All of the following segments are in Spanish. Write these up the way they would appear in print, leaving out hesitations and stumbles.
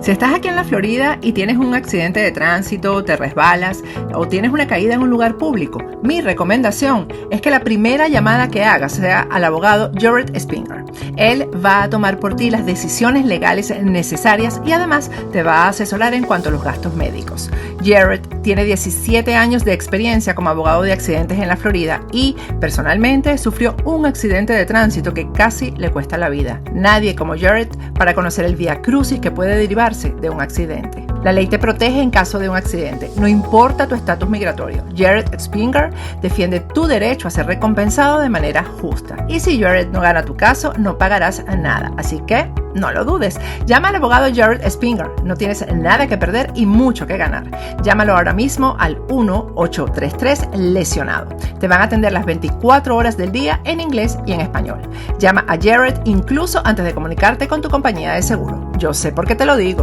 Si estás aquí en la Florida y tienes un accidente de tránsito, te resbalas o tienes una caída en un lugar público, mi recomendación es que la primera llamada que hagas sea al abogado Jared Spinger. Él va a tomar por ti las decisiones legales necesarias y además te va a asesorar en cuanto a los gastos médicos. Jared tiene 17 años de experiencia como abogado de accidentes en la Florida y personalmente sufrió un accidente de tránsito que casi le cuesta la vida. Nadie como Jared para conocer el vía crucis que puede derivar de un accidente. La ley te protege en caso de un accidente, no importa tu estatus migratorio. Jared Spinger defiende tu derecho a ser recompensado de manera justa. Y si Jared no gana tu caso, no pagarás nada. Así que no lo dudes. Llama al abogado Jared Spinger. No tienes nada que perder y mucho que ganar. Llámalo ahora mismo al 1-833-lesionado. Te van a atender las 24 horas del día en inglés y en español. Llama a Jared incluso antes de comunicarte con tu compañía de seguro. Yo sé por qué te lo digo.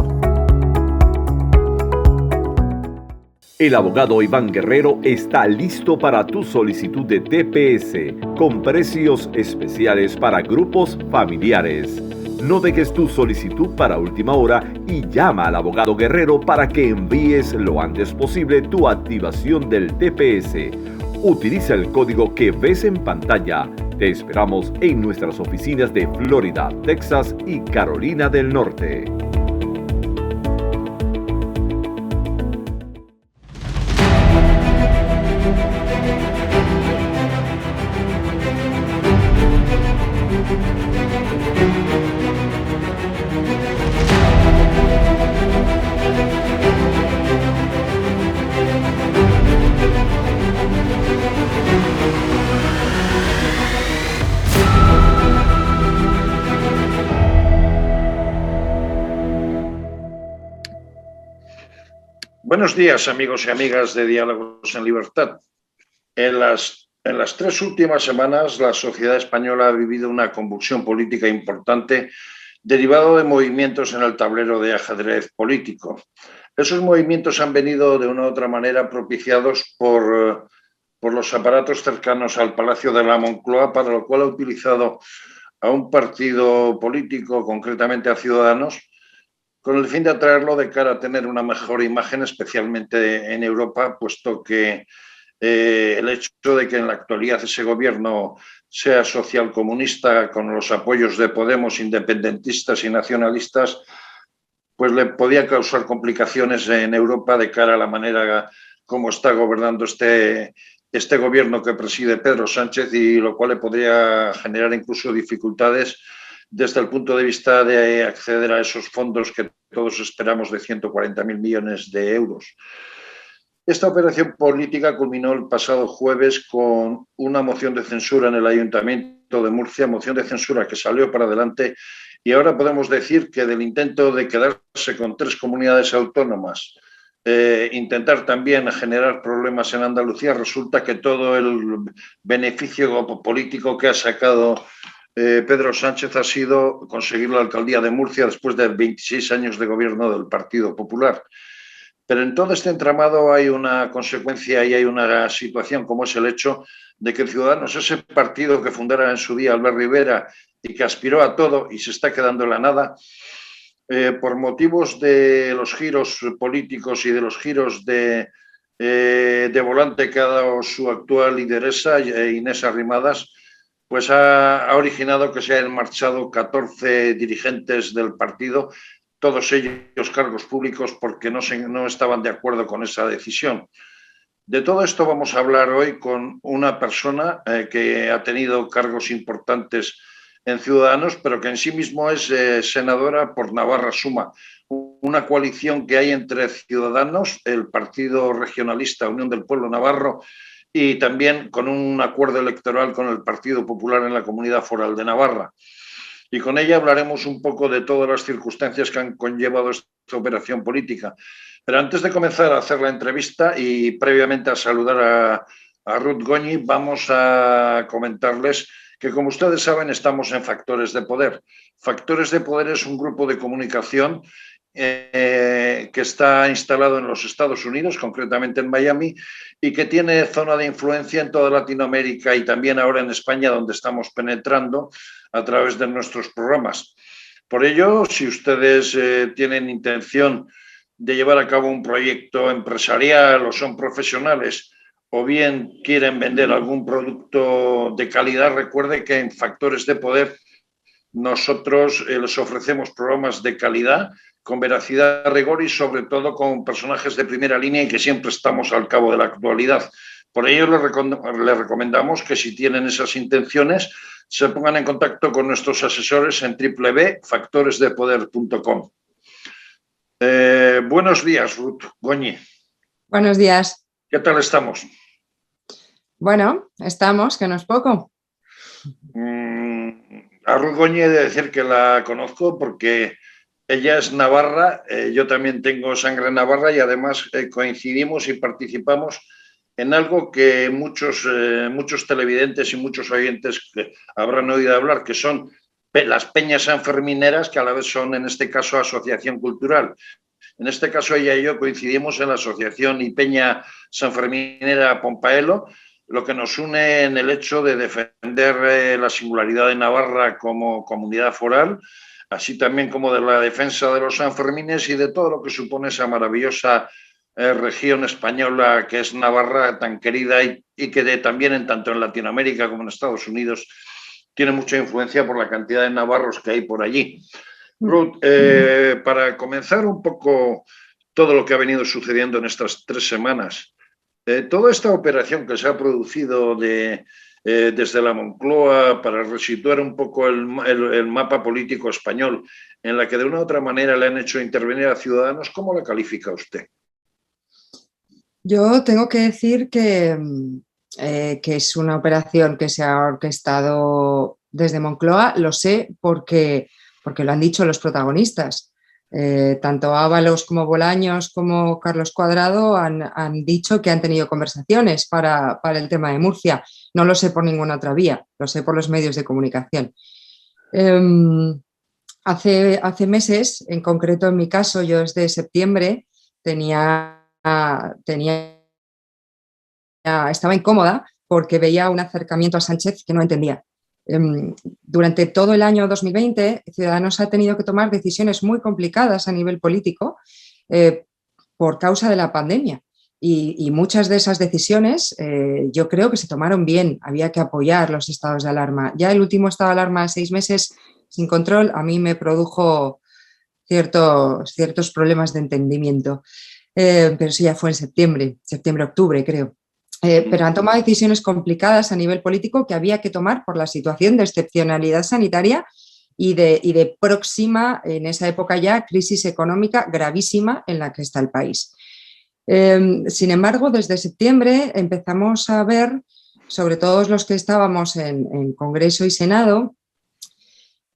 El abogado Iván Guerrero está listo para tu solicitud de TPS con precios especiales para grupos familiares. No dejes tu solicitud para última hora y llama al abogado Guerrero para que envíes lo antes posible tu activación del TPS. Utiliza el código que ves en pantalla. Te esperamos en nuestras oficinas de Florida, Texas y Carolina del Norte. Buenos días, amigos y amigas de Diálogos en Libertad. En las 3 últimas semanas, la sociedad española ha vivido una convulsión política importante derivado de movimientos en el tablero de ajedrez político. Esos movimientos han venido de una u otra manera propiciados por los aparatos cercanos al Palacio de la Moncloa, para lo cual ha utilizado a un partido político, concretamente a Ciudadanos, con el fin de atraerlo de cara a tener una mejor imagen, especialmente en Europa, puesto que el hecho de que en la actualidad ese gobierno sea socialcomunista con los apoyos de Podemos, independentistas y nacionalistas, pues le podía causar complicaciones en Europa de cara a la manera como está gobernando este gobierno que preside Pedro Sánchez, y lo cual le podría generar incluso dificultades desde el punto de vista de acceder a esos fondos que todos esperamos de 140.000 millones de euros. Esta operación política culminó el pasado jueves con una moción de censura en el Ayuntamiento de Murcia, moción de censura que salió para adelante, y ahora podemos decir que del intento de quedarse con 3 comunidades autónomas, intentar también generar problemas en Andalucía, resulta que todo el beneficio político que ha sacado Pedro Sánchez ha sido conseguir la alcaldía de Murcia después de 26 años de gobierno del Partido Popular. Pero en todo este entramado hay una consecuencia y hay una situación, como es el hecho de que Ciudadanos, ese partido que fundara en su día Albert Rivera y que aspiró a todo y se está quedando en la nada, por motivos de los giros políticos y de los giros de volante que ha dado su actual lideresa, Inés Arrimadas, pues ha originado que se hayan marchado 14 dirigentes del partido, todos ellos cargos públicos, porque no estaban de acuerdo con esa decisión. De todo esto vamos a hablar hoy con una persona que ha tenido cargos importantes en Ciudadanos, pero que en sí mismo es senadora por Navarra Suma, una coalición que hay entre Ciudadanos, el Partido Regionalista Unión del Pueblo Navarro, y también con un acuerdo electoral con el Partido Popular en la Comunidad Foral de Navarra. Y con ella hablaremos un poco de todas las circunstancias que han conllevado esta operación política. Pero antes de comenzar a hacer la entrevista y previamente a saludar a Ruth Goñi, vamos a comentarles que, como ustedes saben, estamos en Factores de Poder. Factores de Poder es un grupo de comunicación que está instalado en los Estados Unidos, concretamente en Miami, y que tiene zona de influencia en toda Latinoamérica y también ahora en España, donde estamos penetrando a través de nuestros programas. Por ello, si ustedes tienen intención de llevar a cabo un proyecto empresarial o son profesionales o bien quieren vender algún producto de calidad, recuerde que en Factores de Poder nosotros les ofrecemos programas de calidad con veracidad, rigor y sobre todo con personajes de primera línea y que siempre estamos al cabo de la actualidad. Por ello les recomendamos que si tienen esas intenciones se pongan en contacto con nuestros asesores en www.factoresdepoder.com. Buenos días, Ruth Goñi. Buenos días. ¿Qué tal estamos? Bueno, estamos, que no es poco. A Ruth Goñi he de decir que la conozco porque ella es navarra, yo también tengo sangre navarra y además coincidimos y participamos en algo que muchos televidentes y muchos oyentes habrán oído hablar, que son las peñas sanfermineras, que a la vez son, en este caso, asociación cultural. En este caso, ella y yo coincidimos en la asociación y peña sanferminera Pompaelo, lo que nos une en el hecho de defender la singularidad de Navarra como comunidad foral, así también como de la defensa de los sanfermines y de todo lo que supone esa maravillosa región española que es Navarra, tan querida y que también tanto en Latinoamérica como en Estados Unidos tiene mucha influencia por la cantidad de navarros que hay por allí. Ruth, para comenzar un poco todo lo que ha venido sucediendo en estas 3 semanas, toda esta operación que se ha producido desde la Moncloa para resituar un poco el mapa político español, en la que de una u otra manera le han hecho intervenir a Ciudadanos, ¿cómo la califica usted? Yo tengo que decir que es una operación que se ha orquestado desde Moncloa, lo sé porque lo han dicho los protagonistas. Tanto Ábalos como Bolaños como Carlos Cuadrado han dicho que han tenido conversaciones para el tema de Murcia. No lo sé por ninguna otra vía, lo sé por los medios de comunicación. Hace meses, en concreto en mi caso, yo desde septiembre estaba incómoda porque veía un acercamiento a Sánchez que no entendía. Durante todo el año 2020, Ciudadanos ha tenido que tomar decisiones muy complicadas a nivel político por causa de la pandemia. Y muchas de esas decisiones yo creo que se tomaron bien. Había que apoyar los estados de alarma. Ya el último estado de alarma de 6 meses sin control a mí me produjo ciertos problemas de entendimiento. Pero eso ya fue en septiembre-octubre, creo. Pero han tomado decisiones complicadas a nivel político que había que tomar por la situación de excepcionalidad sanitaria y de próxima, en esa época ya, crisis económica gravísima en la que está el país. Sin embargo, desde septiembre empezamos a ver, sobre todo los que estábamos en Congreso y Senado,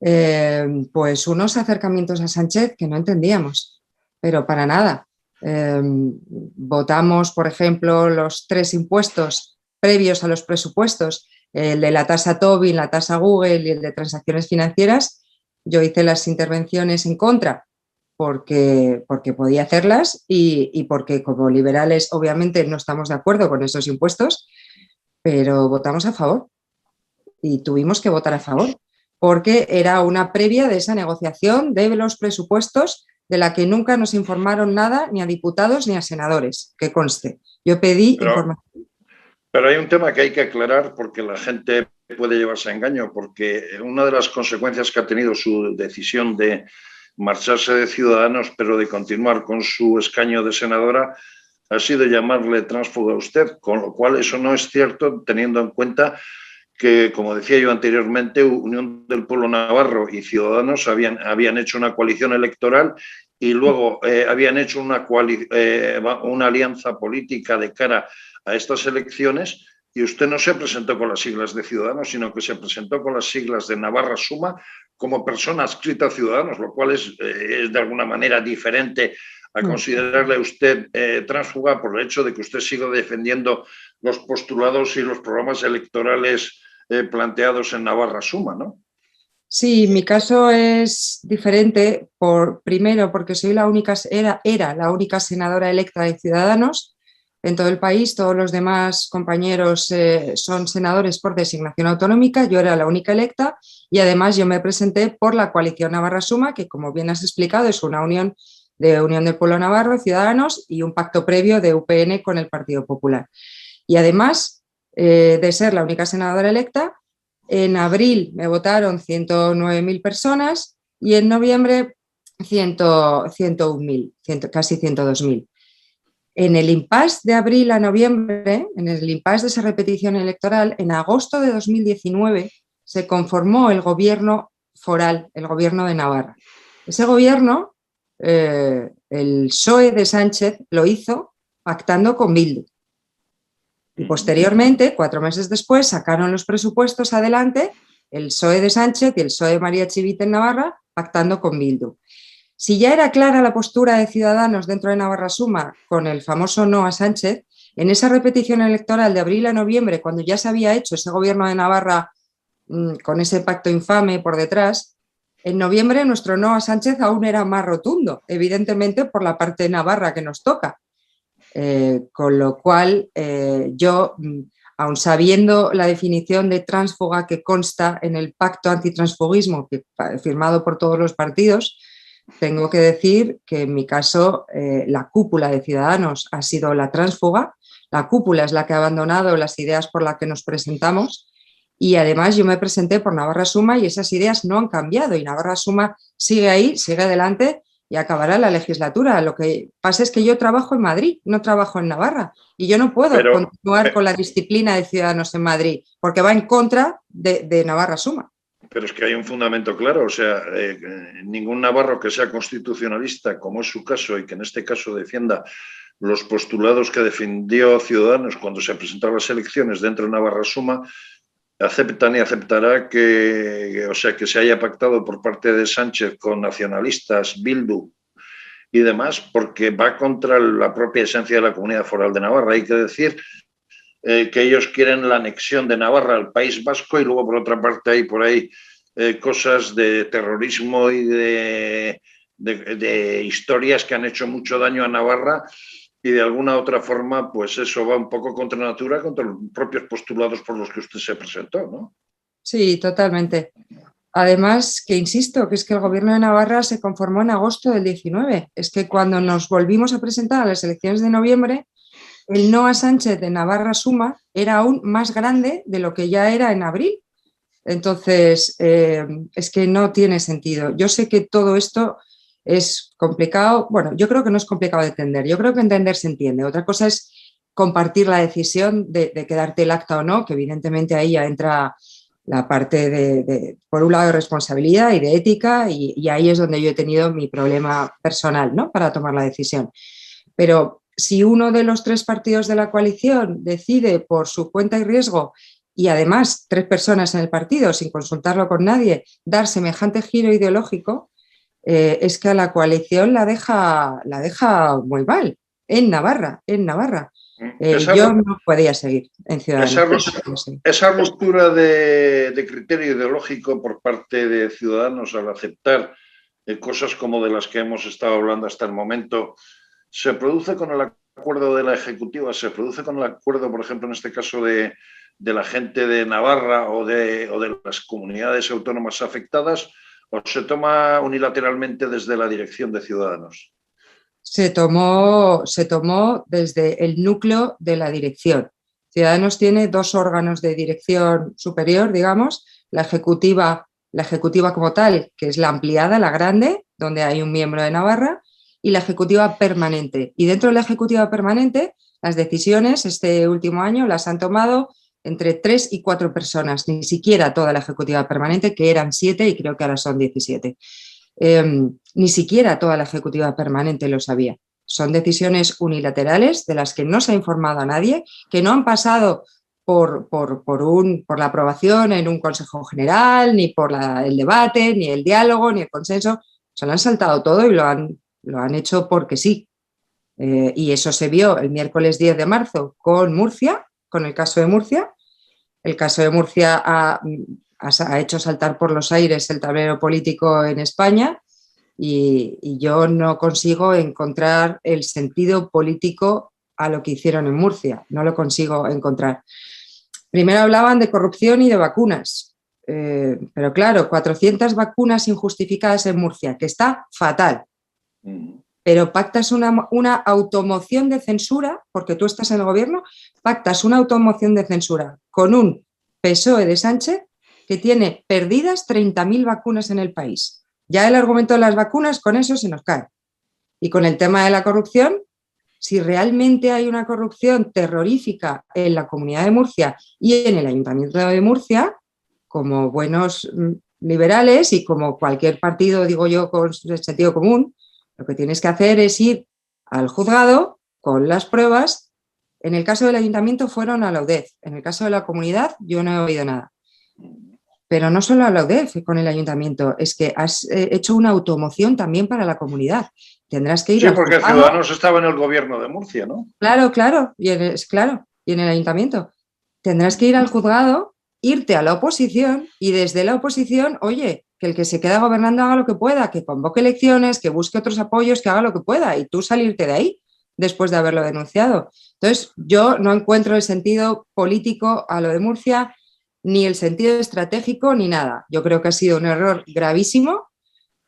pues unos acercamientos a Sánchez que no entendíamos, pero para nada. Votamos, por ejemplo, los 3 impuestos previos a los presupuestos, el de la tasa Tobin, la tasa Google y el de transacciones financieras. Yo hice las intervenciones en contra porque podía hacerlas y porque como liberales obviamente no estamos de acuerdo con esos impuestos, pero votamos a favor y tuvimos que votar a favor porque era una previa de esa negociación de los presupuestos de la que nunca nos informaron nada ni a diputados ni a senadores, que conste. Yo pedí información. Pero hay un tema que hay que aclarar porque la gente puede llevarse a engaño, porque una de las consecuencias que ha tenido su decisión de marcharse de Ciudadanos, pero de continuar con su escaño de senadora, ha sido llamarle tránsfuga a usted, con lo cual eso no es cierto, teniendo en cuenta que, como decía yo anteriormente, Unión del Pueblo Navarro y Ciudadanos habían hecho una coalición electoral y luego habían hecho una alianza política de cara a estas elecciones, y usted no se presentó con las siglas de Ciudadanos, sino que se presentó con las siglas de Navarra Suma como persona adscrita a Ciudadanos, lo cual es de alguna manera diferente a considerarle a usted tránsfuga por el hecho de que usted siga defendiendo los postulados y los programas electorales planteados en Navarra Suma, ¿no? Sí, mi caso es diferente, primero porque soy era la única senadora electa de Ciudadanos, en todo el país, todos los demás compañeros son senadores por designación autonómica, yo era la única electa y además yo me presenté por la coalición Navarra Suma, que como bien has explicado es una unión de Unión del Pueblo Navarro, Ciudadanos y un pacto previo de UPN con el Partido Popular. Y además de ser la única senadora electa, en abril me votaron 109.000 personas y en noviembre 101.000, casi 102.000. En el impasse de abril a noviembre, en el impasse de esa repetición electoral, en agosto de 2019 se conformó el gobierno foral, el gobierno de Navarra. Ese gobierno, el PSOE de Sánchez lo hizo pactando con Bildu. Y posteriormente, 4 meses después, sacaron los presupuestos adelante el PSOE de Sánchez y el PSOE de María Chivite en Navarra pactando con Bildu. Si ya era clara la postura de Ciudadanos dentro de Navarra Suma con el famoso no a Sánchez, en esa repetición electoral de abril a noviembre, cuando ya se había hecho ese gobierno de Navarra con ese pacto infame por detrás, en noviembre nuestro no a Sánchez aún era más rotundo, evidentemente por la parte de Navarra que nos toca. Con lo cual yo, aun sabiendo la definición de tránsfuga que consta en el pacto antitransfugismo firmado por todos los partidos, tengo que decir que en mi caso la cúpula de Ciudadanos ha sido la tránsfuga, la cúpula es la que ha abandonado las ideas por las que nos presentamos y además yo me presenté por Navarra Suma y esas ideas no han cambiado y Navarra Suma sigue ahí, sigue adelante y acabará la legislatura. Lo que pasa es que yo trabajo en Madrid, no trabajo en Navarra y yo no puedo continuar con la disciplina de Ciudadanos en Madrid porque va en contra de Navarra Suma. Pero es que hay un fundamento claro, o sea, ningún navarro que sea constitucionalista, como es su caso, y que en este caso defienda los postulados que defendió Ciudadanos cuando se presentaron las elecciones dentro de Navarra Suma, acepta ni aceptará que se haya pactado por parte de Sánchez con nacionalistas, Bildu y demás, porque va contra la propia esencia de la Comunidad Foral de Navarra. Hay que decir que ellos quieren la anexión de Navarra al País Vasco y luego por otra parte hay por ahí cosas de terrorismo y de historias que han hecho mucho daño a Navarra y de alguna otra forma pues eso va un poco contra natura, contra los propios postulados por los que usted se presentó, ¿no? Sí, totalmente. Además, que insisto, que es que el gobierno de Navarra se conformó en agosto del 19. Es que cuando nos volvimos a presentar a las elecciones de noviembre, el no a Sánchez de Navarra Suma era aún más grande de lo que ya era en abril. Entonces, es que no tiene sentido. Yo sé que todo esto es complicado. Bueno, yo creo que no es complicado de entender. Yo creo que entender se entiende. Otra cosa es compartir la decisión de quedarte el acta o no, que evidentemente ahí ya entra la parte por un lado, de responsabilidad y de ética y ahí es donde yo he tenido mi problema personal, ¿no?, para tomar la decisión. Pero si uno de los 3 partidos de la coalición decide por su cuenta y riesgo y además 3 personas en el partido, sin consultarlo con nadie, dar semejante giro ideológico, es que a la coalición la deja muy mal, en Navarra. Yo no podía seguir en Ciudadanos. Esa ruptura de criterio ideológico por parte de Ciudadanos al aceptar cosas como de las que hemos estado hablando hasta el momento, ¿se produce con el acuerdo de la Ejecutiva? ¿Se produce con el acuerdo, por ejemplo, en este caso de la gente de Navarra o de las comunidades autónomas afectadas? ¿O se toma unilateralmente desde la dirección de Ciudadanos? Se tomó desde el núcleo de la dirección. Ciudadanos tiene 2 órganos de dirección superior, digamos, la ejecutiva como tal, que es la ampliada, la grande, donde hay un miembro de Navarra, y la ejecutiva permanente. Y dentro de la ejecutiva permanente, las decisiones este último año las han tomado entre 3 y 4 personas, ni siquiera toda la ejecutiva permanente, que eran 7 y creo que ahora son 17. Ni siquiera toda la ejecutiva permanente lo sabía. Son decisiones unilaterales de las que no se ha informado a nadie, que no han pasado por la aprobación en un Consejo General, ni por el debate, ni el diálogo, ni el consenso. Se lo han saltado todo y lo han hecho porque sí. Y eso se vio el miércoles 10 de marzo con Murcia, con el caso de Murcia. El caso de Murcia ha hecho saltar por los aires el tablero político en España y yo no consigo encontrar el sentido político a lo que hicieron en Murcia, no lo consigo encontrar. Primero hablaban de corrupción y de vacunas, pero claro, 400 vacunas injustificadas en Murcia, que está fatal. Pero pactas una automoción de censura, porque tú estás en el gobierno, pactas una automoción de censura con un PSOE de Sánchez que tiene perdidas 30.000 vacunas en el país. Ya el argumento de las vacunas, con eso se nos cae. Y con el tema de la corrupción, si realmente hay una corrupción terrorífica en la Comunidad de Murcia y en el Ayuntamiento de Murcia, como buenos liberales y como cualquier partido, digo yo, con sentido común, lo que tienes que hacer es ir al juzgado con las pruebas. En el caso del ayuntamiento fueron a la UDEF. En el caso de la comunidad yo no he oído nada. Pero no solo a la UDEF con el ayuntamiento, es que has hecho una automoción también para la comunidad. Tendrás que ir sí, al porque juzgado. Ciudadanos estaba en el gobierno de Murcia, ¿no? Claro, y en el ayuntamiento. Tendrás que ir al juzgado, irte a la oposición y desde la oposición, oye, que el que se queda gobernando haga lo que pueda, que convoque elecciones, que busque otros apoyos, que haga lo que pueda y tú salirte de ahí después de haberlo denunciado. Entonces, yo no encuentro el sentido político a lo de Murcia, ni el sentido estratégico, ni nada. Yo creo que ha sido un error gravísimo,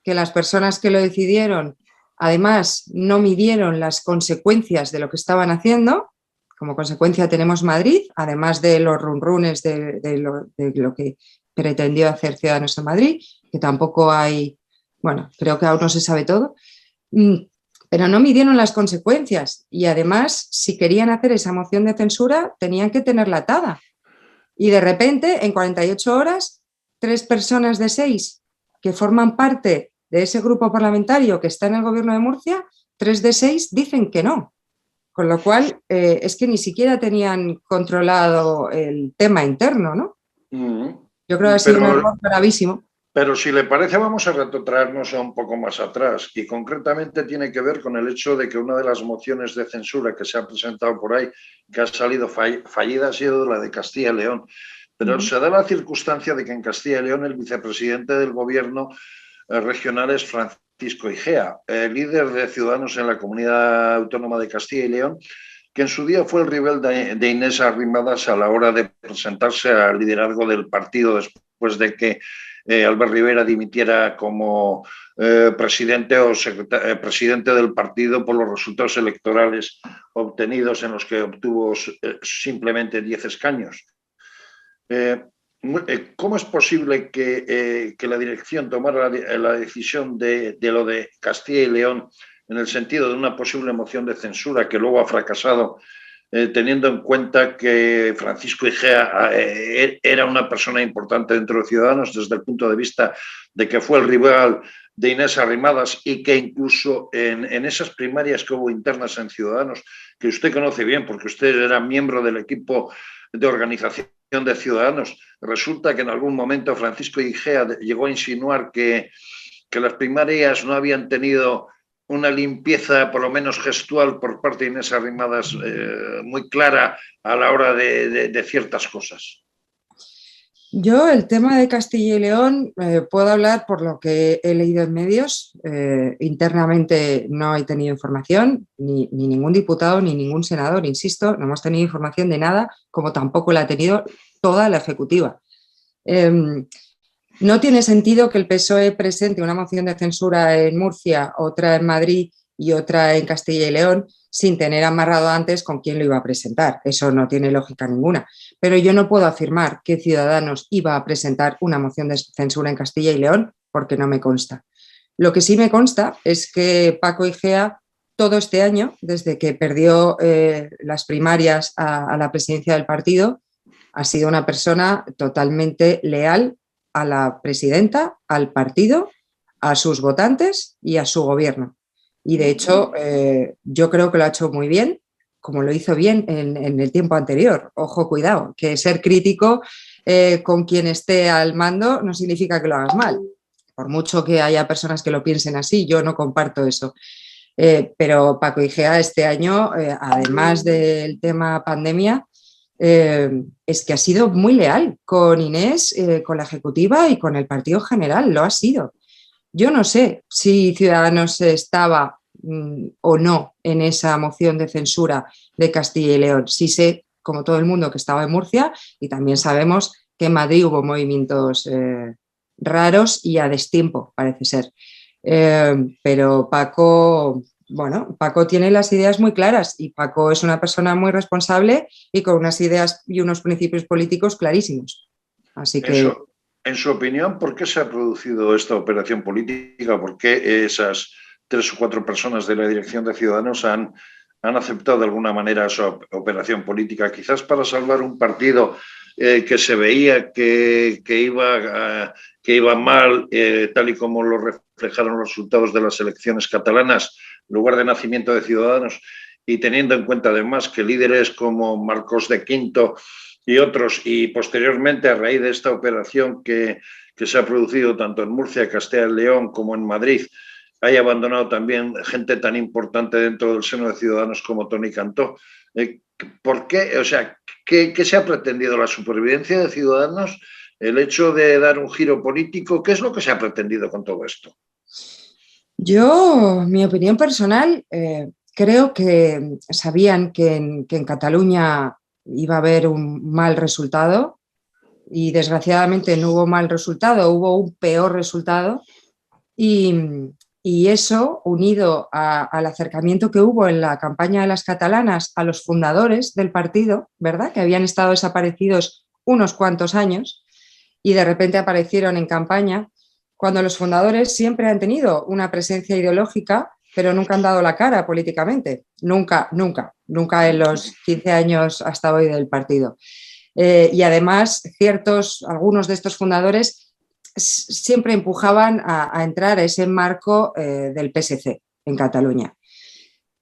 que las personas que lo decidieron, además, no midieron las consecuencias de lo que estaban haciendo. Como consecuencia tenemos Madrid, además de los runrunes de lo que pretendió hacer Ciudadanos en Madrid, que tampoco hay, bueno, creo que aún no se sabe todo, pero no midieron las consecuencias y además, si querían hacer esa moción de censura, tenían que tenerla atada. Y de repente, en 48 horas, 3 personas de 6 que forman parte de ese grupo parlamentario que está en el gobierno de Murcia, 3 de 6 dicen que no. Con lo cual, es que ni siquiera tenían controlado el tema interno, ¿no? Yo creo que ha sido un error gravísimo. Pero si le parece, vamos a retrotraernos un poco más atrás y concretamente tiene que ver con el hecho de que una de las mociones de censura que se ha presentado por ahí, que ha salido fallida, ha sido la de Castilla y León. Pero se da la circunstancia de que en Castilla y León el vicepresidente del gobierno regional es Francisco Igea, el líder de Ciudadanos en la Comunidad Autónoma de Castilla y León, que en su día fue el rival de Inés Arrimadas a la hora de presentarse al liderazgo del partido después de que Albert Rivera dimitiera como presidente o presidente del partido por los resultados electorales obtenidos en los que obtuvo simplemente 10 escaños. ¿Cómo es posible que la dirección tomara la decisión de lo de Castilla y León en el sentido de una posible moción de censura que luego ha fracasado, teniendo en cuenta que Francisco Igea era una persona importante dentro de Ciudadanos desde el punto de vista de que fue el rival de Inés Arrimadas y que incluso en esas primarias que hubo internas en Ciudadanos, que usted conoce bien porque usted era miembro del equipo de organización de Ciudadanos, resulta que en algún momento Francisco Igea llegó a insinuar que las primarias no habían tenido una limpieza, por lo menos gestual, por parte de Inés Arrimadas muy clara a la hora de ciertas cosas. Yo el tema de Castilla y León puedo hablar por lo que he leído en medios. Internamente no he tenido información, ni ningún diputado, ni ningún senador, insisto, no hemos tenido información de nada, como tampoco la ha tenido toda la ejecutiva. No tiene sentido que el PSOE presente una moción de censura en Murcia, otra en Madrid y otra en Castilla y León sin tener amarrado antes con quién lo iba a presentar. Eso no tiene lógica ninguna. Pero yo no puedo afirmar que Ciudadanos iba a presentar una moción de censura en Castilla y León porque no me consta. Lo que sí me consta es que Paco Igea todo este año, desde que perdió las primarias a la presidencia del partido, ha sido una persona totalmente leal a la presidenta, al partido, a sus votantes y a su gobierno. Y de hecho, yo creo que lo ha hecho muy bien, como lo hizo bien en el tiempo anterior. Ojo, cuidado, que ser crítico con quien esté al mando no significa que lo hagas mal. Por mucho que haya personas que lo piensen así, yo no comparto eso. Pero Paco Igea este año, además del tema pandemia, es que ha sido muy leal con Inés, con la ejecutiva y con el partido en general, lo ha sido. Yo no sé si Ciudadanos estaba o no en esa moción de censura de Castilla y León. Sí sé, como todo el mundo, que estaba en Murcia, y también sabemos que en Madrid hubo movimientos raros y a destiempo, parece ser. Pero Paco, bueno, Paco tiene las ideas muy claras y Paco es una persona muy responsable y con unas ideas y unos principios políticos clarísimos. Así que... En su opinión, ¿por qué se ha producido esta operación política? ¿Por qué esas 3 o 4 personas de la dirección de Ciudadanos han aceptado de alguna manera esa operación política? Quizás para salvar un partido que se veía que iba mal, tal y como lo reflejaron los resultados de las elecciones catalanas, lugar de nacimiento de Ciudadanos, y teniendo en cuenta además que líderes como Marcos de Quinto y otros, y posteriormente a raíz de esta operación que se ha producido tanto en Murcia, Castilla y León como en Madrid, haya abandonado también gente tan importante dentro del seno de Ciudadanos como Toni Cantó. ¿Por qué? O sea, ¿qué se ha pretendido? ¿La supervivencia de Ciudadanos? ¿El hecho de dar un giro político? ¿Qué es lo que se ha pretendido con todo esto? Yo, mi opinión personal, creo que sabían que en Cataluña iba a haber un mal resultado y desgraciadamente no hubo mal resultado, hubo un peor resultado y eso unido al acercamiento que hubo en la campaña de las catalanas a los fundadores del partido, ¿verdad? Que habían estado desaparecidos unos cuantos años y de repente aparecieron en campaña, cuando los fundadores siempre han tenido una presencia ideológica, pero nunca han dado la cara políticamente. Nunca, nunca, nunca en los 15 años hasta hoy del partido. Y además, algunos de estos fundadores siempre empujaban a entrar a ese marco del PSC en Cataluña.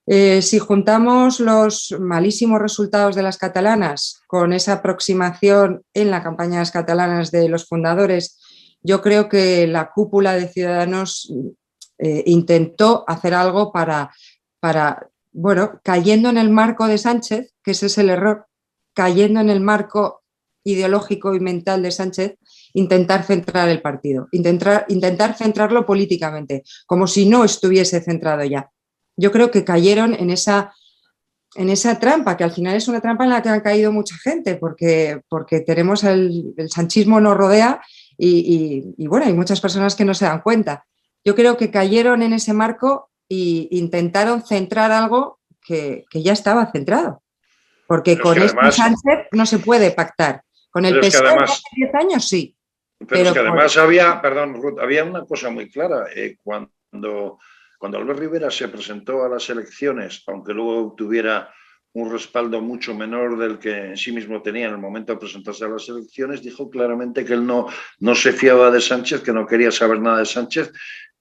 Si juntamos los malísimos resultados de las catalanas con esa aproximación en la campaña de las catalanas de los fundadores, yo creo que la cúpula de Ciudadanos intentó hacer algo para, bueno, cayendo en el marco de Sánchez, que ese es el error, cayendo en el marco ideológico y mental de Sánchez, intentar centrar el partido, intentar centrarlo políticamente, como si no estuviese centrado ya. Yo creo que cayeron en esa trampa, que al final es una trampa en la que han caído mucha gente, porque tenemos el sanchismo nos rodea y bueno, hay muchas personas que no se dan cuenta. Yo creo que cayeron en ese marco e intentaron centrar algo que ya estaba centrado, porque con Sánchez no se puede pactar. Con el PSOE de hace 10 años sí. Pero es que además había, perdón, Ruth, había una cosa muy clara. Cuando Albert Rivera se presentó a las elecciones, aunque luego obtuviera un respaldo mucho menor del que en sí mismo tenía en el momento de presentarse a las elecciones, dijo claramente que él no se fiaba de Sánchez, que no quería saber nada de Sánchez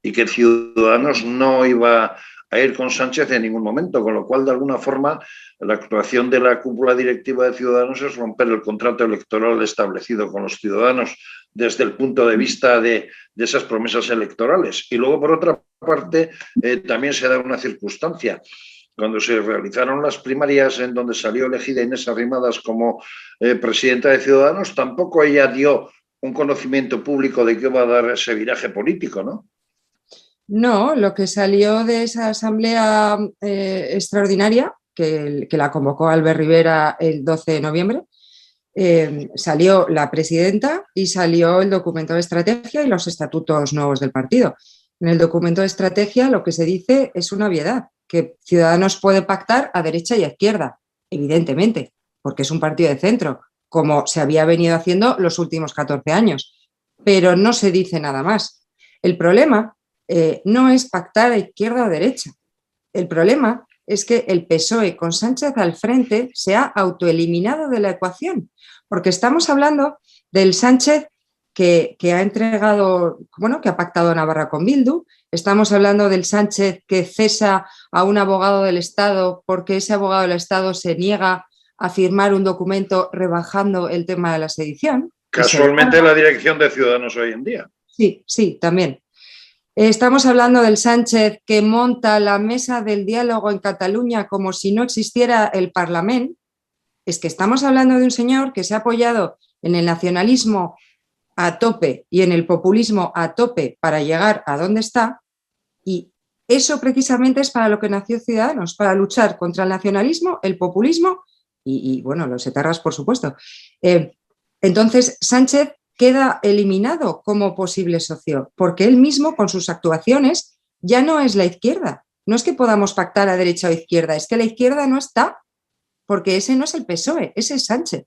y que Ciudadanos no iba a ir con Sánchez en ningún momento, con lo cual, de alguna forma, la actuación de la cúpula directiva de Ciudadanos es romper el contrato electoral establecido con los ciudadanos desde el punto de vista de esas promesas electorales. Y luego, por otra parte, también se da una circunstancia. Cuando se realizaron las primarias en donde salió elegida Inés Arrimadas como presidenta de Ciudadanos, tampoco ella dio un conocimiento público de que iba a dar ese viraje político, ¿no? No, lo que salió de esa asamblea extraordinaria, que la convocó Albert Rivera el 12 de noviembre, salió la presidenta y salió el documento de estrategia y los estatutos nuevos del partido. En el documento de estrategia lo que se dice es una obviedad, que Ciudadanos puede pactar a derecha y a izquierda, evidentemente, porque es un partido de centro, como se había venido haciendo los últimos 14 años, pero no se dice nada más. El problema no es pactar a izquierda o derecha. El problema es que el PSOE con Sánchez al frente se ha autoeliminado de la ecuación, porque estamos hablando del Sánchez que ha entregado, bueno, que ha pactado Navarra con Bildu, estamos hablando del Sánchez que cesa a un abogado del Estado porque ese abogado del Estado se niega a firmar un documento rebajando el tema de la sedición. Casualmente la dirección de Ciudadanos hoy en día. Sí, sí, también. Estamos hablando del Sánchez que monta la mesa del diálogo en Cataluña como si no existiera el Parlamento. Es que estamos hablando de un señor que se ha apoyado en el nacionalismo a tope y en el populismo a tope para llegar a donde está, y eso precisamente es para lo que nació Ciudadanos, para luchar contra el nacionalismo, el populismo y bueno, los etarras, por supuesto. Entonces, Sánchez queda eliminado como posible socio, porque él mismo, con sus actuaciones, ya no es la izquierda. No es que podamos pactar a derecha o izquierda, es que la izquierda no está, porque ese no es el PSOE, ese es Sánchez.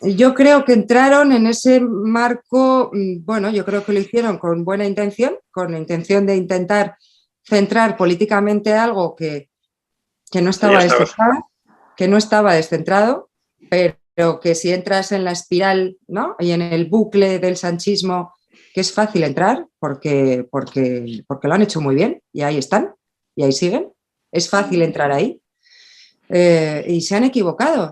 Yo creo que entraron en ese marco, bueno, yo creo que lo hicieron con buena intención, con la intención de intentar centrar políticamente algo que no estaba descentrado, pero que si entras en la espiral, ¿no?, y en el bucle del sanchismo, que es fácil entrar porque lo han hecho muy bien y ahí están y ahí siguen, es fácil entrar ahí. Y se han equivocado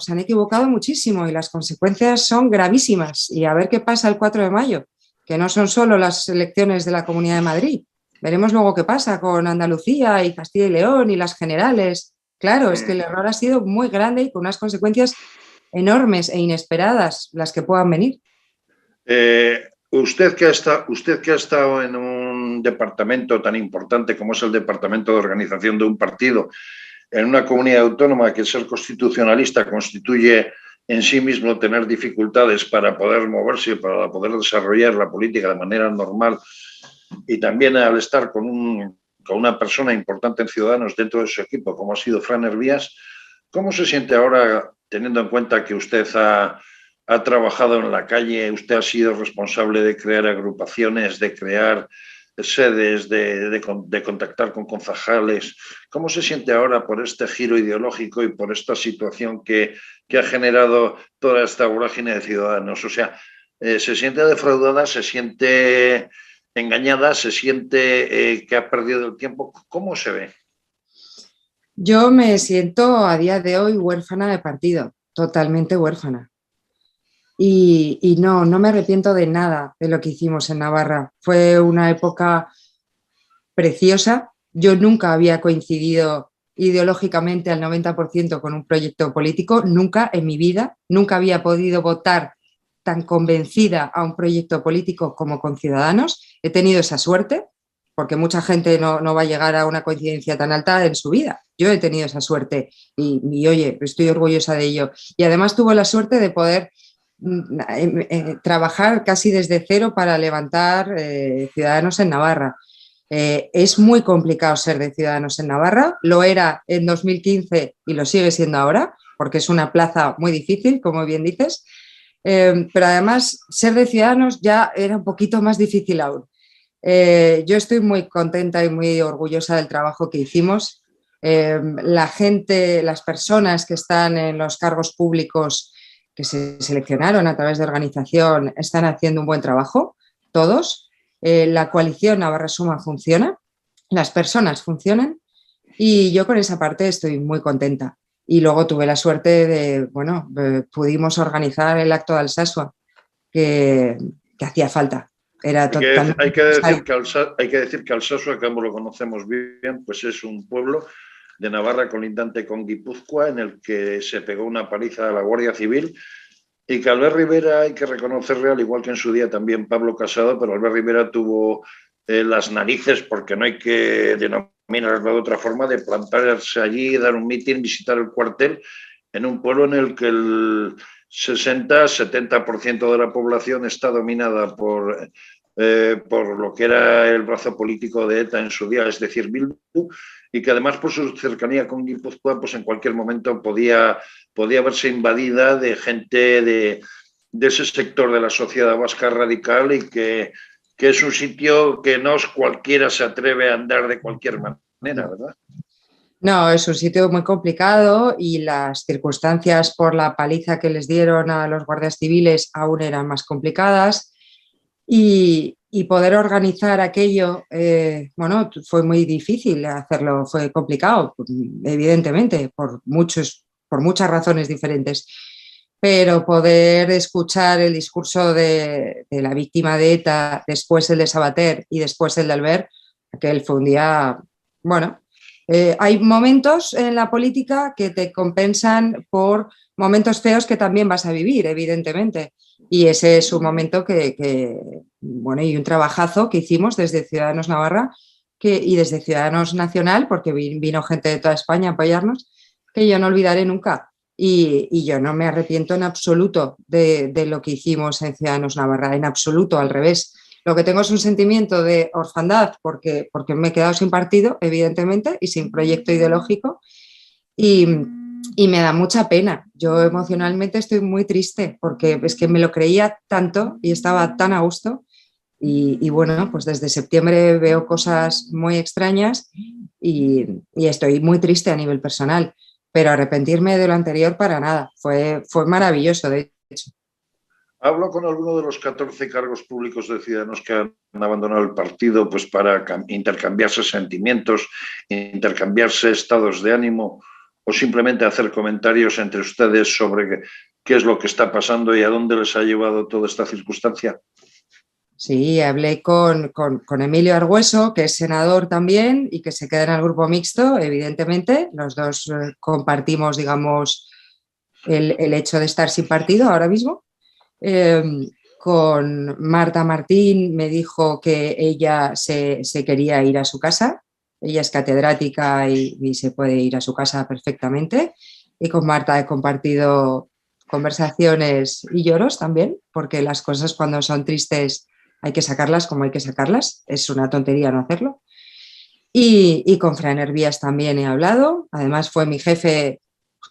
muchísimo y las consecuencias son gravísimas. Y a ver qué pasa el 4 de mayo, que no son solo las elecciones de la Comunidad de Madrid. Veremos luego qué pasa con Andalucía y Castilla y León y las generales. Claro, es que el error ha sido muy grande y con unas consecuencias enormes e inesperadas las que puedan venir. Usted que ha estado en un departamento tan importante como es el Departamento de Organización de un partido, en una comunidad autónoma que ser constitucionalista constituye en sí mismo tener dificultades para poder moverse, para poder desarrollar la política de manera normal, y también al estar con una persona importante en Ciudadanos dentro de su equipo, como ha sido Fran Hervías, ¿cómo se siente ahora, teniendo en cuenta que usted ha trabajado en la calle, usted ha sido responsable de crear agrupaciones, de crear sedes, de contactar con concejales? ¿Cómo se siente ahora por este giro ideológico y por esta situación que ha generado toda esta vorágine de Ciudadanos? O sea, ¿se siente defraudada, se siente engañada, se siente que ha perdido el tiempo? ¿Cómo se ve? Yo me siento a día de hoy huérfana de partido, totalmente huérfana. Y no me arrepiento de nada de lo que hicimos en Navarra. Fue una época preciosa. Yo nunca había coincidido ideológicamente al 90% con un proyecto político, nunca en mi vida. Nunca había podido votar tan convencida a un proyecto político como con Ciudadanos. He tenido esa suerte, porque mucha gente no va a llegar a una coincidencia tan alta en su vida. Yo he tenido esa suerte y oye, estoy orgullosa de ello. Y además tuve la suerte de poder trabajar casi desde cero para levantar Ciudadanos en Navarra. Es muy complicado ser de Ciudadanos en Navarra, lo era en 2015 y lo sigue siendo ahora, porque es una plaza muy difícil, como bien dices, pero además ser de Ciudadanos ya era un poquito más difícil aún. Yo estoy muy contenta y muy orgullosa del trabajo que hicimos. La gente, las personas que están en los cargos públicos que se seleccionaron a través de organización están haciendo un buen trabajo, todos. La coalición Navarra Suma funciona, las personas funcionan y yo con esa parte estoy muy contenta. Y luego tuve la suerte de, bueno, pudimos organizar el acto de Alsasua, que hacía falta. Era hay que decir que Alsasua, que ambos lo conocemos bien, pues es un pueblo de Navarra colindante con Guipúzcoa, en el que se pegó una paliza a la Guardia Civil, y que Albert Rivera, hay que reconocerle, al igual que en su día también Pablo Casado, pero Albert Rivera tuvo las narices, porque no hay que denominarlo de otra forma, de plantarse allí, dar un mitin, visitar el cuartel, en un pueblo en el que el 60-70% de la población está dominada por lo que era el brazo político de ETA en su día, es decir, Bildu, y que además por su cercanía con Guipúzcoa, pues en cualquier momento podía verse invadida de gente de ese sector de la sociedad vasca radical, y que es un sitio que no cualquiera se atreve a andar de cualquier manera, ¿verdad? No, es un sitio muy complicado y las circunstancias por la paliza que les dieron a los guardias civiles aún eran más complicadas y poder organizar aquello, bueno, fue muy difícil hacerlo, fue complicado, evidentemente, por muchas razones diferentes, pero poder escuchar el discurso de la víctima de ETA, después el de Sabater y después el de Albert, aquel fue un día, bueno. Hay momentos en la política que te compensan por momentos feos que también vas a vivir, evidentemente. Y ese es un momento bueno, y un trabajazo que hicimos desde Ciudadanos Navarra y desde Ciudadanos Nacional, porque vino gente de toda España a apoyarnos, que yo no olvidaré nunca. Y yo no me arrepiento en absoluto de lo que hicimos en Ciudadanos Navarra, en absoluto, al revés. Lo que tengo es un sentimiento de orfandad porque me he quedado sin partido, evidentemente, y sin proyecto ideológico, y me da mucha pena. Yo emocionalmente estoy muy triste porque es que me lo creía tanto y estaba tan a gusto. Y bueno, pues desde septiembre veo cosas muy extrañas y estoy muy triste a nivel personal, pero arrepentirme de lo anterior para nada. Fue maravilloso, de hecho. Hablo con alguno de los 14 cargos públicos de Ciudadanos que han abandonado el partido, pues para intercambiarse sentimientos, intercambiarse estados de ánimo o simplemente hacer comentarios entre ustedes sobre qué es lo que está pasando y a dónde les ha llevado toda esta circunstancia. Sí, hablé con Emilio Argüeso, que es senador también y que se queda en el grupo mixto, evidentemente. Los dos compartimos, digamos, el hecho de estar sin partido ahora mismo. Con Marta Martín me dijo que ella se quería ir a su casa. Ella es catedrática y se puede ir a su casa perfectamente. Y con Marta he compartido conversaciones y lloros también, porque las cosas cuando son tristes hay que sacarlas como hay que sacarlas. Es una tontería no hacerlo. Y con Fran Hervías también he hablado. Además fue mi jefe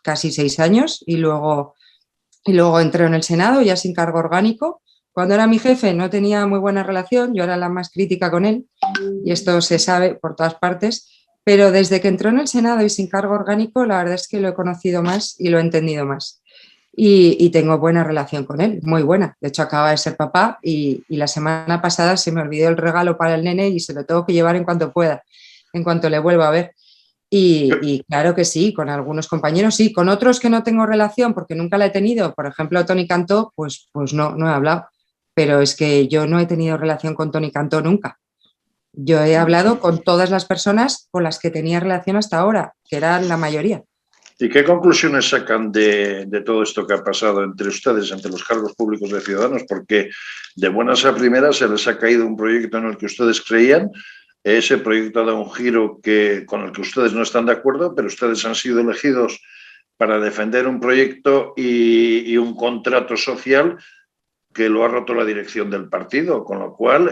casi 6 años y luego entré en el Senado ya sin cargo orgánico. Cuando era mi jefe no tenía muy buena relación, yo era la más crítica con él y esto se sabe por todas partes, pero desde que entró en el Senado y sin cargo orgánico, la verdad es que lo he conocido más y lo he entendido más. Y tengo buena relación con él, muy buena. De hecho, acaba de ser papá y la semana pasada se me olvidó el regalo para el nene y se lo tengo que llevar en cuanto pueda, en cuanto le vuelva a ver. Y claro que sí, con algunos compañeros sí, con otros que no tengo relación porque nunca la he tenido, por ejemplo Toni Cantó, pues no he hablado, pero es que yo no he tenido relación con Toni Cantó nunca. Yo he hablado con todas las personas con las que tenía relación hasta ahora, que eran la mayoría. ¿Y qué conclusiones sacan de todo esto que ha pasado entre ustedes, entre los cargos públicos de Ciudadanos? Porque de buenas a primeras se les ha caído un proyecto en el que ustedes creían. Ese proyecto ha dado un giro con el que ustedes no están de acuerdo, pero ustedes han sido elegidos para defender un proyecto y un contrato social que lo ha roto la dirección del partido, con lo cual,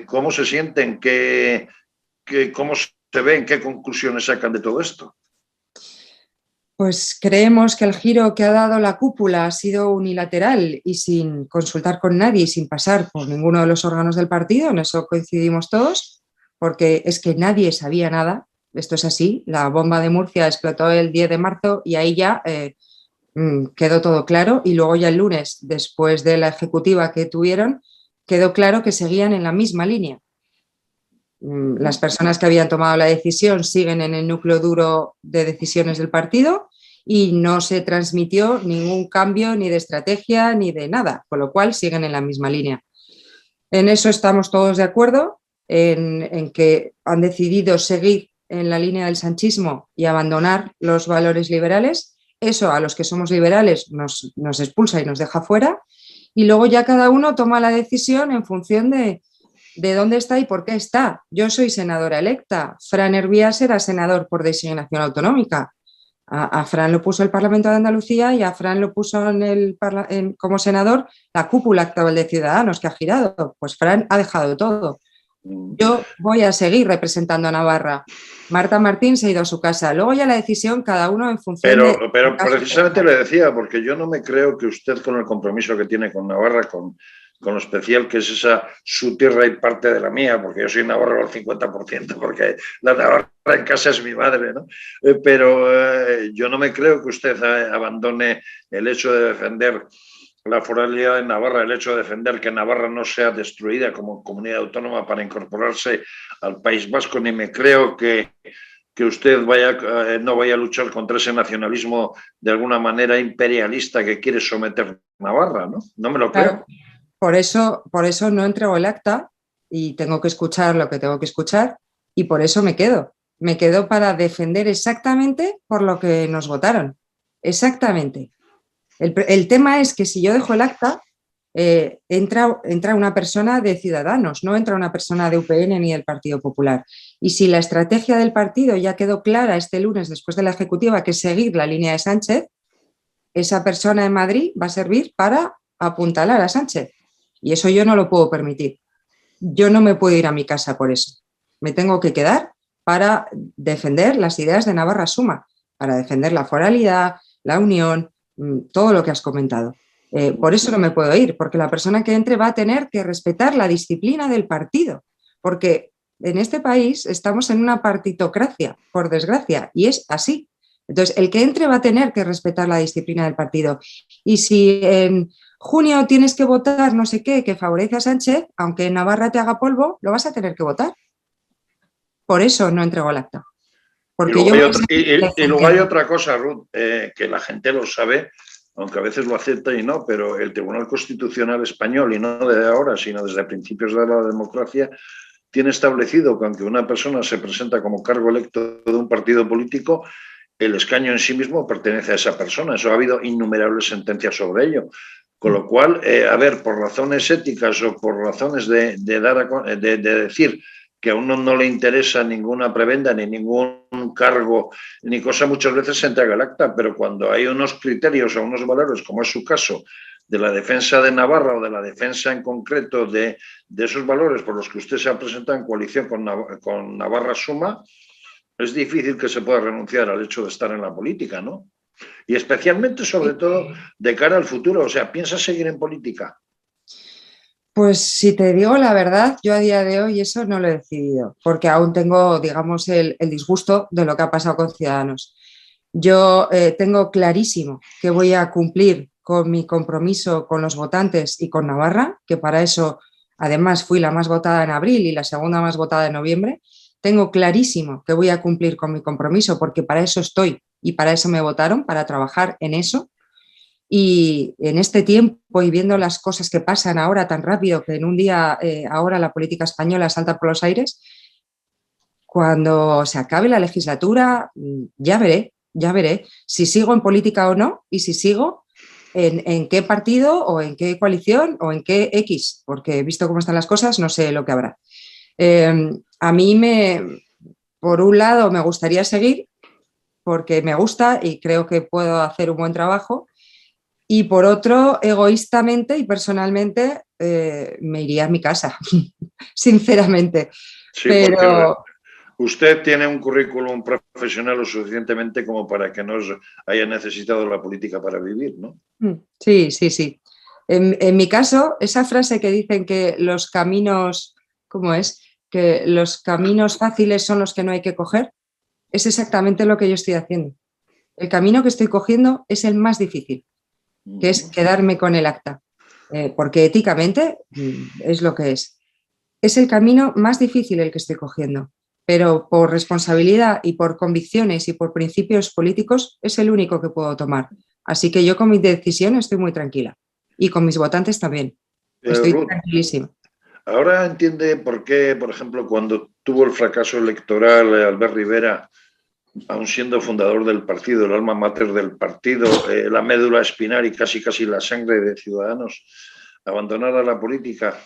¿cómo se sienten? ¿Cómo se ven? ¿Qué conclusiones sacan de todo esto? Pues creemos que el giro que ha dado la cúpula ha sido unilateral y sin consultar con nadie y sin pasar por ninguno de los órganos del partido, en eso coincidimos todos, porque es que nadie sabía nada, esto es así, la bomba de Murcia explotó el 10 de marzo y ahí ya quedó todo claro y luego ya el lunes, después de la ejecutiva que tuvieron, quedó claro que seguían en la misma línea. Las personas que habían tomado la decisión siguen en el núcleo duro de decisiones del partido y no se transmitió ningún cambio ni de estrategia ni de nada, con lo cual siguen en la misma línea. En eso estamos todos de acuerdo, en que han decidido seguir en la línea del sanchismo y abandonar los valores liberales. Eso a los que somos liberales nos expulsa y nos deja fuera. Y luego ya cada uno toma la decisión en función de dónde está y por qué está. Yo soy senadora electa. Fran Hervías era senador por designación autonómica. A Fran lo puso el Parlamento de Andalucía y a Fran lo puso como senador la cúpula actual de Ciudadanos, que ha girado. Pues Fran ha dejado todo. Yo voy a seguir representando a Navarra. Marta Martín se ha ido a su casa. Luego ya la decisión cada uno en función Pero precisamente le decía, porque yo no me creo que usted, con el compromiso que tiene con Navarra, con lo especial que es esa su tierra y parte de la mía, porque yo soy navarro al 50%, porque la Navarra en casa es mi madre, ¿no? Pero yo no me creo que usted abandone el hecho de defender la foralidad de Navarra, el hecho de defender que Navarra no sea destruida como comunidad autónoma para incorporarse al País Vasco, ni me creo que usted no vaya a luchar contra ese nacionalismo de alguna manera imperialista que quiere someter Navarra, ¿no? No me lo creo. Por eso no entrego el acta y tengo que escuchar lo que tengo que escuchar y por eso me quedo. Me quedo para defender exactamente por lo que nos votaron. Exactamente. El tema es que si yo dejo el acta, entra una persona de Ciudadanos, no entra una persona de UPN ni del Partido Popular. Y si la estrategia del partido ya quedó clara este lunes después de la ejecutiva, que es seguir la línea de Sánchez, esa persona en Madrid va a servir para apuntalar a Sánchez. Y eso yo no lo puedo permitir. Yo no me puedo ir a mi casa por eso. Me tengo que quedar para defender las ideas de Navarra Suma, para defender la foralidad, la unión, todo lo que has comentado. Por eso no me puedo ir, porque la persona que entre va a tener que respetar la disciplina del partido, porque en este país estamos en una partitocracia, por desgracia, y es así. Entonces, el que entre va a tener que respetar la disciplina del partido. Y si en junio tienes que votar no sé qué, que favorece a Sánchez, aunque en Navarra te haga polvo, lo vas a tener que votar. Por eso no entrego el acta. Porque y luego hay otra cosa, Ruth, que la gente lo sabe, aunque a veces lo acepta y no, pero el Tribunal Constitucional Español, y no de ahora, sino desde principios de la democracia, tiene establecido que aunque una persona se presenta como cargo electo de un partido político, el escaño en sí mismo pertenece a esa persona. Eso ha habido innumerables sentencias sobre ello. Con lo cual, a ver, por razones éticas o por razones de decir que a uno no le interesa ninguna prebenda, ni ningún cargo, ni cosa, muchas veces se entrega el acta, pero cuando hay unos criterios o unos valores, como es su caso, de la defensa de Navarra o de la defensa en concreto de esos valores por los que usted se ha presentado en coalición con Navarra Suma, es difícil que se pueda renunciar al hecho de estar en la política, ¿no? Y especialmente, sobre todo, de cara al futuro. O sea, ¿piensas seguir en política? Pues si te digo la verdad, yo a día de hoy eso no lo he decidido, porque aún tengo, digamos, el disgusto de lo que ha pasado con Ciudadanos. Yo tengo clarísimo que voy a cumplir con mi compromiso con los votantes y con Navarra, que para eso además fui la más votada en abril y la segunda más votada en noviembre. Tengo clarísimo que voy a cumplir con mi compromiso porque para eso estoy y para eso me votaron, para trabajar en eso. Y en este tiempo y viendo las cosas que pasan ahora tan rápido, que en un día ahora la política española salta por los aires, cuando se acabe la legislatura ya veré si sigo en política o no y si sigo en qué partido o en qué coalición o en qué X, porque visto cómo están las cosas no sé lo que habrá. A mí por un lado me gustaría seguir porque me gusta y creo que puedo hacer un buen trabajo. Y por otro, egoístamente y personalmente, me iría a mi casa, sinceramente. Sí, pero porque usted tiene un currículum profesional lo suficientemente como para que no haya necesitado la política para vivir, ¿no? Sí. En mi caso, esa frase que dicen que los caminos, ¿cómo es? Que los caminos fáciles son los que no hay que coger, es exactamente lo que yo estoy haciendo. El camino que estoy cogiendo es el más difícil, que es quedarme con el acta, porque éticamente es lo que es. Es el camino más difícil el que estoy cogiendo, pero por responsabilidad y por convicciones y por principios políticos es el único que puedo tomar. Así que yo con mi decisión estoy muy tranquila y con mis votantes también. Estoy Ruth, tranquilísima. ahora entiende por qué, por ejemplo, cuando tuvo el fracaso electoral Albert Rivera, aun siendo fundador del partido, el alma mater del partido, la médula espinal y casi la sangre de Ciudadanos, abandonara la política,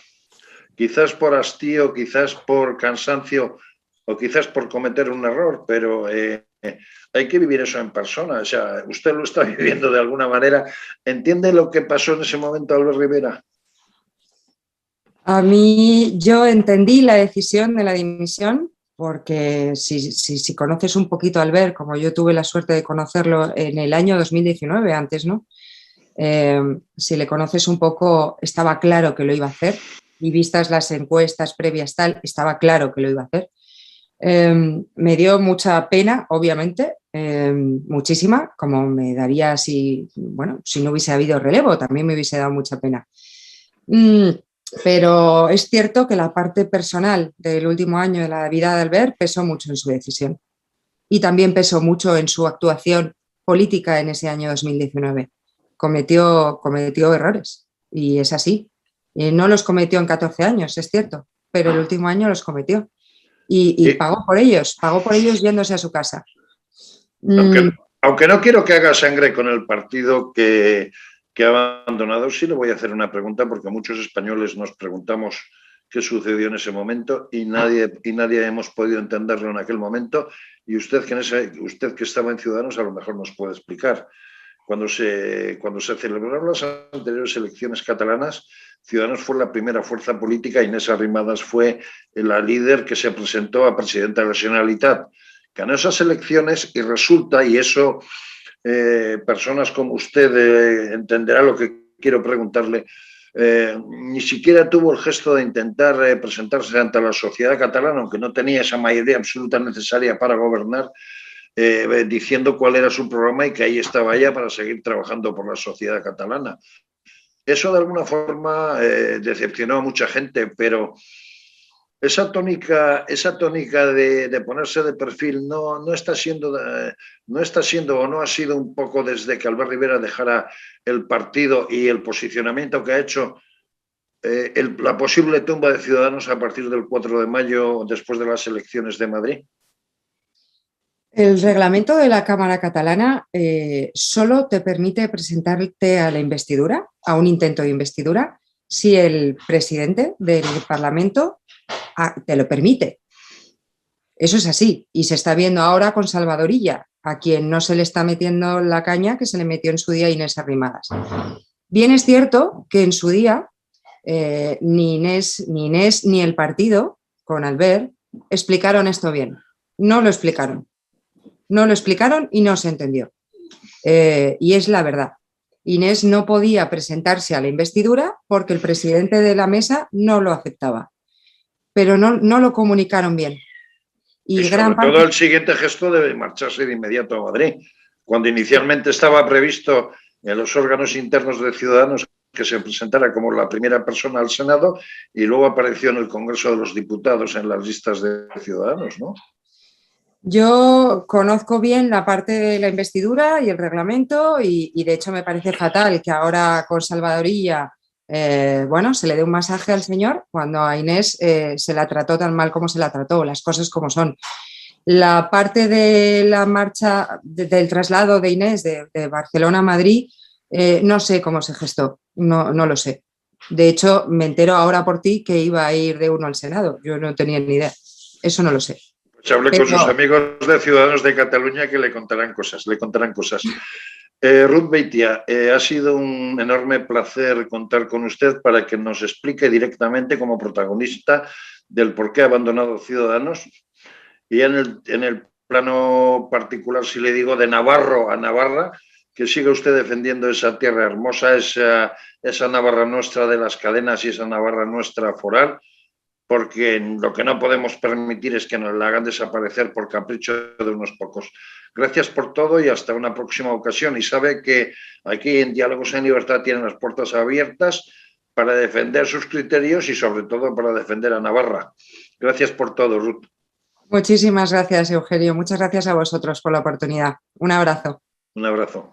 quizás por hastío, quizás por cansancio o quizás por cometer un error, pero hay que vivir eso en persona. O sea, usted lo está viviendo de alguna manera. ¿Entiende lo que pasó en ese momento, Albert Rivera? A mí, yo entendí la decisión de la dimisión porque si conoces un poquito a Albert, como yo tuve la suerte de conocerlo en el año 2019, antes, ¿no? Si le conoces un poco, estaba claro que lo iba a hacer y vistas las encuestas previas tal, estaba claro que lo iba a hacer. Me dio mucha pena, obviamente, muchísima, como me daría si no hubiese habido relevo, también me hubiese dado mucha pena. Pero es cierto que la parte personal del último año de la vida de Albert pesó mucho en su decisión y también pesó mucho en su actuación política en ese año 2019. Cometió errores y es así. No los cometió en 14 años, es cierto, pero el último año los cometió y pagó por ellos yéndose a su casa. Aunque no quiero que haga sangre con el partido que que ha abandonado. Sí le voy a hacer una pregunta, porque muchos españoles nos preguntamos qué sucedió en ese momento y nadie hemos podido entenderlo en aquel momento, y usted que estaba en Ciudadanos a lo mejor nos puede explicar. Cuando se celebraron las anteriores elecciones catalanas, Ciudadanos fue la primera fuerza política, Inés Arrimadas fue la líder que se presentó a presidenta de la Generalitat. Ganó esas elecciones y resulta, y eso personas como usted entenderá lo que quiero preguntarle, ni siquiera tuvo el gesto de intentar presentarse ante la sociedad catalana, aunque no tenía esa mayoría absoluta necesaria para gobernar, diciendo cuál era su programa y que ahí estaba ella para seguir trabajando por la sociedad catalana. Eso de alguna forma decepcionó a mucha gente, pero esa tónica de ponerse de perfil no está siendo o no ha sido un poco desde que Albert Rivera dejara el partido y el posicionamiento que ha hecho la posible tumba de Ciudadanos a partir del 4 de mayo, después de las elecciones de Madrid. El reglamento de la Cámara catalana solo te permite presentarte a la investidura, a un intento de investidura, si el presidente del Parlamento te lo permite. Eso es así, y se está viendo ahora con Salvador Illa, a quien no se le está metiendo la caña que se le metió en su día a Inés Arrimadas. Bien es cierto que en su día ni Inés ni el partido, con Albert, explicaron esto bien. No lo explicaron y no se entendió. Y es la verdad. Inés no podía presentarse a la investidura porque el presidente de la mesa no lo aceptaba, pero no lo comunicaron bien. Y sobre todo el siguiente gesto de marcharse de inmediato a Madrid, cuando inicialmente estaba previsto en los órganos internos de Ciudadanos que se presentara como la primera persona al Senado, y luego apareció en el Congreso de los Diputados en las listas de Ciudadanos, ¿no? Yo conozco bien la parte de la investidura y el reglamento, y de hecho me parece fatal que ahora con Salvador Illa se le dé un masaje al señor cuando a Inés se la trató tan mal como se la trató, las cosas como son. La parte de la marcha, del traslado de Inés de Barcelona a Madrid, no sé cómo se gestó, no lo sé. De hecho, me entero ahora por ti que iba a ir de uno al Senado, yo no tenía ni idea, eso no lo sé. Pues hable con sus amigos de Ciudadanos de Cataluña, que le contarán cosas. Ruth Beitia, ha sido un enorme placer contar con usted para que nos explique directamente, como protagonista, del por qué ha abandonado Ciudadanos. Y en el plano particular, si le digo, de Navarro a Navarra, que siga usted defendiendo esa tierra hermosa, esa Navarra nuestra de las cadenas y esa Navarra nuestra foral, porque lo que no podemos permitir es que nos la hagan desaparecer por capricho de unos pocos. Gracias por todo y hasta una próxima ocasión. Y sabe que aquí en Diálogos en Libertad tienen las puertas abiertas para defender sus criterios y sobre todo para defender a Navarra. Gracias por todo, Ruth. Muchísimas gracias, Eugenio. Muchas gracias a vosotros por la oportunidad. Un abrazo. Un abrazo.